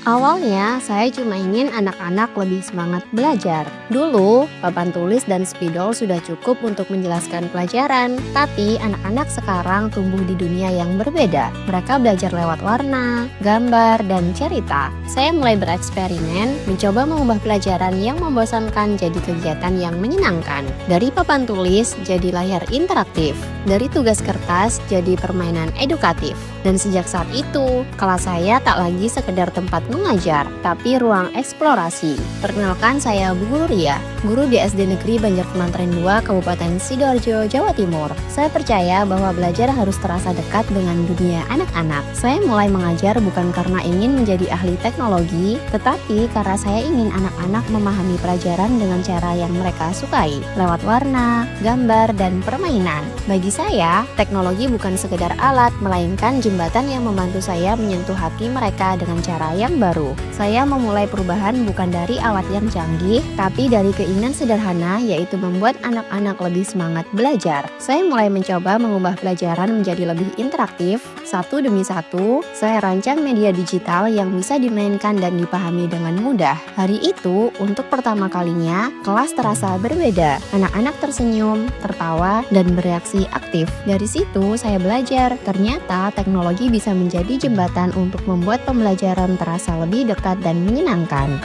Awalnya, saya cuma ingin anak-anak lebih semangat belajar. Dulu, papan tulis dan spidol sudah cukup untuk menjelaskan pelajaran. Tapi, anak-anak sekarang tumbuh di dunia yang berbeda. Mereka belajar lewat warna, gambar, dan cerita. Saya mulai bereksperimen, mencoba mengubah pelajaran yang membosankan jadi kegiatan yang menyenangkan. Dari papan tulis jadi layar interaktif. Dari tugas kertas jadi permainan edukatif. Dan sejak saat itu, kelas saya tak lagi sekedar tempat mengajar, tapi ruang eksplorasi. Perkenalkan, saya Bu Guru Ria, guru di SD Negeri Banjar Kemantren 2, Kabupaten Sidoarjo, Jawa Timur. Saya percaya bahwa belajar harus terasa dekat dengan dunia anak-anak. Saya mulai mengajar bukan karena ingin menjadi ahli teknologi, tetapi karena saya ingin anak-anak memahami pelajaran dengan cara yang mereka sukai, lewat warna, gambar, dan permainan. Bagi saya, teknologi bukan sekedar alat, melainkan jembatan yang membantu saya menyentuh hati mereka dengan cara yang baru. Saya memulai perubahan bukan dari alat yang canggih, tapi dari keinginan sederhana, yaitu membuat anak-anak lebih semangat belajar. Saya mulai mencoba mengubah pelajaran menjadi lebih interaktif. Satu demi satu, saya rancang media digital yang bisa dimainkan dan dipahami dengan mudah. Hari itu, untuk pertama kalinya, kelas terasa berbeda. Anak-anak tersenyum, tertawa, dan bereaksi aktif. Dari situ, saya belajar. Ternyata teknologi bisa menjadi jembatan untuk membuat pembelajaran terasa lebih dekat dan menyenangkan.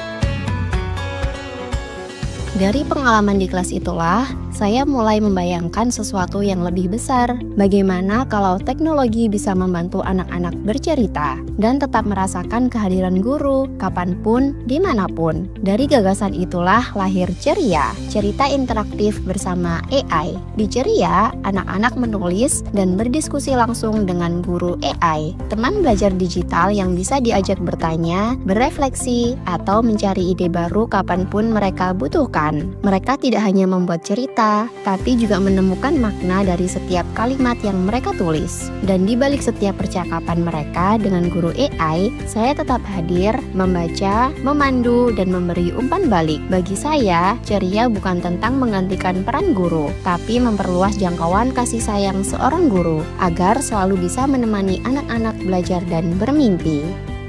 Dari pengalaman di kelas itulah, saya mulai membayangkan sesuatu yang lebih besar. Bagaimana kalau teknologi bisa membantu anak-anak bercerita dan tetap merasakan kehadiran guru kapanpun, dimanapun. Dari gagasan itulah lahir Ceria, cerita interaktif bersama AI. Di Ceria, anak-anak menulis dan berdiskusi langsung dengan guru AI, teman belajar digital yang bisa diajak bertanya, berefleksi, atau mencari ide baru kapanpun mereka butuhkan. Mereka tidak hanya membuat cerita, tapi juga menemukan makna dari setiap kalimat yang mereka tulis. Dan di balik setiap percakapan mereka dengan guru AI, saya tetap hadir, membaca, memandu, dan memberi umpan balik. Bagi saya, Ceria bukan tentang menggantikan peran guru, tapi memperluas jangkauan kasih sayang seorang guru, agar selalu bisa menemani anak-anak belajar dan bermimpi.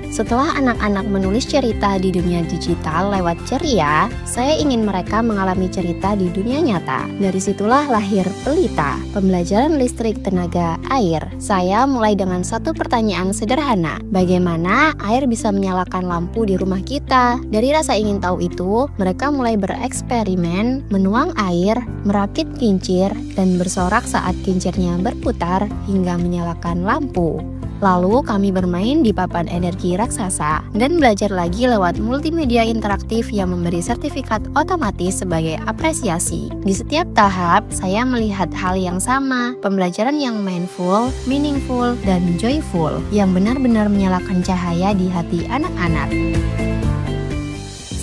Setelah anak-anak menulis cerita di dunia digital lewat Ceria, saya ingin mereka mengalami cerita di dunia nyata. Dari situlah lahir Pelita, pembelajaran listrik tenaga air. Saya mulai dengan satu pertanyaan sederhana, bagaimana air bisa menyalakan lampu di rumah kita? Dari rasa ingin tahu itu, mereka mulai bereksperimen, menuang air, merakit kincir, dan bersorak saat kincirnya berputar hingga menyalakan lampu. Lalu kami bermain di papan energi raksasa dan belajar lagi lewat multimedia interaktif yang memberi sertifikat otomatis sebagai apresiasi. Di setiap tahap, saya melihat hal yang sama, pembelajaran yang mindful, meaningful, dan joyful, yang benar-benar menyalakan cahaya di hati anak-anak.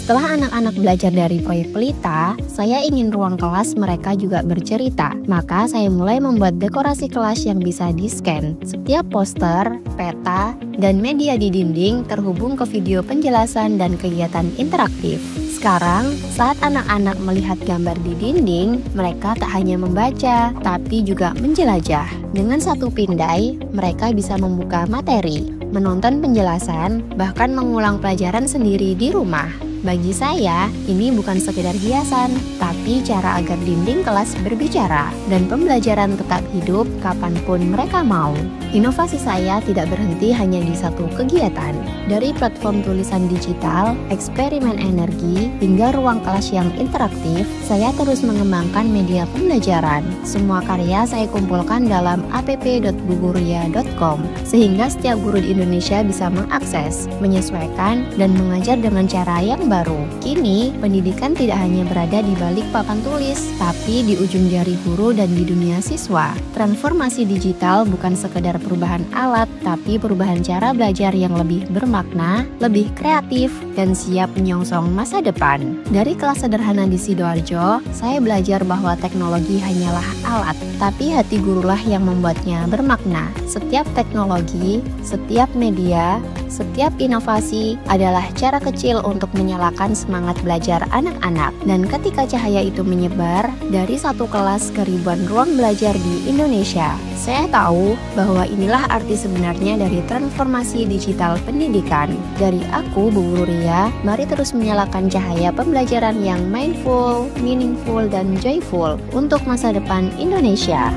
Setelah anak-anak belajar dari proyek Pelita, saya ingin ruang kelas mereka juga bercerita. Maka saya mulai membuat dekorasi kelas yang bisa di-scan. Setiap poster, peta, dan media di dinding terhubung ke video penjelasan dan kegiatan interaktif. Sekarang, saat anak-anak melihat gambar di dinding, mereka tak hanya membaca, tapi juga menjelajah. Dengan satu pindai, mereka bisa membuka materi, menonton penjelasan, bahkan mengulang pelajaran sendiri di rumah. Bagi saya, ini bukan sekedar hiasan, tapi cara agar dinding kelas berbicara dan pembelajaran tetap hidup kapanpun mereka mau. Inovasi saya tidak berhenti hanya di satu kegiatan. Dari platform tulisan digital, eksperimen energi, hingga ruang kelas yang interaktif, saya terus mengembangkan media pembelajaran. Semua karya saya kumpulkan dalam app.bugururia.com, sehingga setiap guru di Indonesia bisa mengakses, menyesuaikan, dan mengajar dengan cara yang baru. Kini, pendidikan tidak hanya berada di balik papan tulis, tapi di ujung jari guru dan di dunia siswa. Transformasi digital bukan sekedar perubahan alat, tapi perubahan cara belajar yang lebih bermakna, lebih kreatif, dan siap menyongsong masa depan. Dari kelas sederhana di Sidoarjo, saya belajar bahwa teknologi hanyalah alat, tapi hati gurulah yang membuatnya bermakna. Setiap teknologi, setiap media, Setiap inovasi adalah cara kecil untuk menyalakan semangat belajar anak-anak. Dan ketika cahaya itu menyebar dari satu kelas ke ribuan ruang belajar di Indonesia, saya tahu bahwa inilah arti sebenarnya dari transformasi digital pendidikan. Dari aku, Bu Guru Ria, mari terus menyalakan cahaya pembelajaran yang mindful, meaningful, dan joyful untuk masa depan Indonesia.